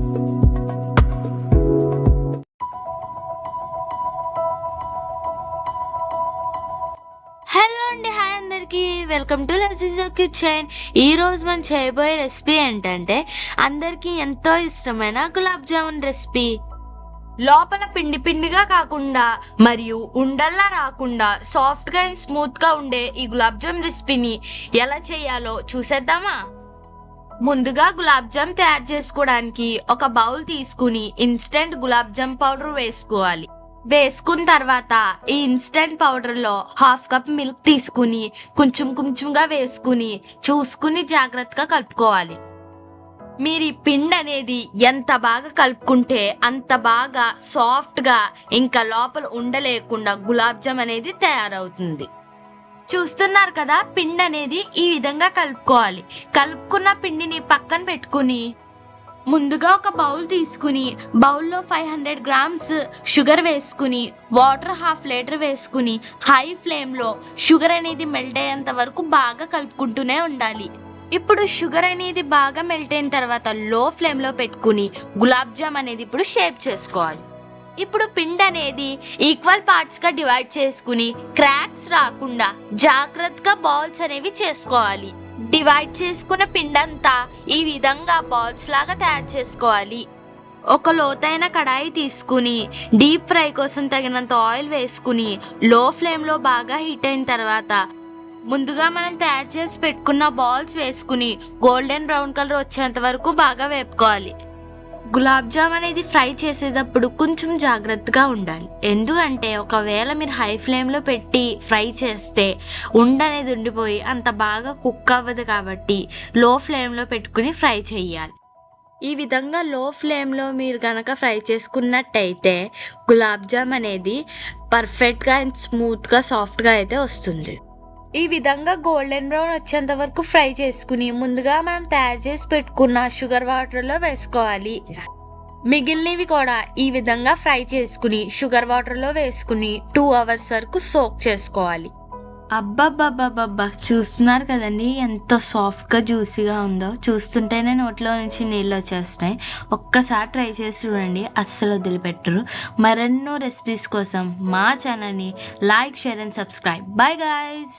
Hello అండి, hi అందరికి, welcome to లజీజా kitchen. ఈ రోజు మనం చేయబోయే రెసిపీ ఏంటంటే అందరికి ఎంతో ఇష్టమైన గులాబ్ జామున్ రెసిపీ. లోపల పిండి పిండిగా కాకుండా మరియు ఉండల్లా రాకుండా సాఫ్ట్ గా అండ్ స్మూత్ గా ఉండే ఈ గులాబ్ జామ్ రెసిపీని ఎలా చేయాలో చూసేద్దామా. ముందుగా గులాబ్ జామ్ తయారు చేసుకోవడానికి ఒక బౌల్ తీసుకుని ఇన్స్టెంట్ గులాబ్ జామ్ పౌడర్ వేసుకోవాలి. వేసుకున్న తర్వాత ఈ ఇన్స్టెంట్ పౌడర్ లో 1/2 కప్ మిల్క్ తీసుకుని కొంచెంగా వేసుకుని చూసుకుని జాగ్రత్తగా కలుపుకోవాలి. మీరు ఈ పిండి అనేది ఎంత బాగా కలుపుకుంటే అంత బాగా సాఫ్ట్ గా ఇంకా లోపల ఉండలేకుండా గులాబ్ జామ్ అనేది తయారవుతుంది. చూస్తున్నారు కదా, పిండి అనేది ఈ విధంగా కలుపుకోవాలి. కలుపుకున్న పిండిని పక్కన పెట్టుకుని ముందుగా ఒక బౌల్ తీసుకుని బౌల్లో 500 గ్రామ్స్ షుగర్ వేసుకుని వాటర్ 1/2 లీటర్ వేసుకుని హై ఫ్లేమ్లో షుగర్ అనేది మెల్ట్ అయ్యేంత వరకు బాగా కలుపుకుంటూనే ఉండాలి. ఇప్పుడు షుగర్ అనేది బాగా మెల్ట్ అయిన తర్వాత లో ఫ్లేమ్లో పెట్టుకుని గులాబ్ జామ్ అనేది ఇప్పుడు షేప్ చేసుకోవాలి. ఇప్పుడు పిండి అనేది ఈక్వల్ పార్ట్స్గా డివైడ్ చేసుకుని క్రాక్స్ రాకుండా జాగ్రత్తగా బాల్స్ అనేవి చేసుకోవాలి. డివైడ్ చేసుకున్న పిండంతా ఈ విధంగా బాల్స్ లాగా తయారు చేసుకోవాలి. ఒక లోతైన కడాయి తీసుకుని డీప్ ఫ్రై కోసం తగినంత ఆయిల్ వేసుకుని లో ఫ్లేమ్లో బాగా హీట్ అయిన తర్వాత ముందుగా మనం తయారు చేసి పెట్టుకున్న బాల్స్ వేసుకుని గోల్డెన్ బ్రౌన్ కలర్ వచ్చేంత వరకు బాగా వేపుకోవాలి. గులాబ్ జామ్ అనేది ఫ్రై చేసేటప్పుడు కొంచెం జాగ్రత్తగా ఉండాలి. ఎందుకంటే ఒకవేళ మీరు హై ఫ్లేమ్లో పెట్టి ఫ్రై చేస్తే అనేది ఉండిపోయి అంత బాగా కుక్ అవ్వదు. కాబట్టి లో ఫ్లేమ్లో పెట్టుకుని ఫ్రై చేయాలి. ఈ విధంగా లో ఫ్లేమ్లో మీరు కనుక ఫ్రై చేసుకున్నట్టయితే గులాబ్ జామ్ అనేది పర్ఫెక్ట్గా అండ్ స్మూత్గా సాఫ్ట్గా అయితే వస్తుంది. ఈ విధంగా గోల్డెన్ బ్రౌన్ వచ్చేంత వరకు ఫ్రై చేసుకుని ముందుగా మనం తయారు చేసి పెట్టుకున్న షుగర్ వాటర్లో వేసుకోవాలి. మిగిలినవి కూడా ఈ విధంగా ఫ్రై చేసుకుని షుగర్ వాటర్లో వేసుకుని 2 అవర్స్ వరకు సోక్ చేసుకోవాలి. అబ్బబ్బబ్బబ్బబ్బా, చూస్తున్నారు కదండి ఎంత సాఫ్ట్గా జ్యూసీగా ఉందో. చూస్తుంటేనే నోట్లో నుంచి నీళ్ళు వచ్చేస్తున్నాయి. ఒక్కసారి ట్రై చేసి చూడండి, అస్సలు వదిలిపెట్టరు. మరెన్నో రెసిపీస్ కోసం మా ఛానల్ని like, share and subscribe. Bye guys.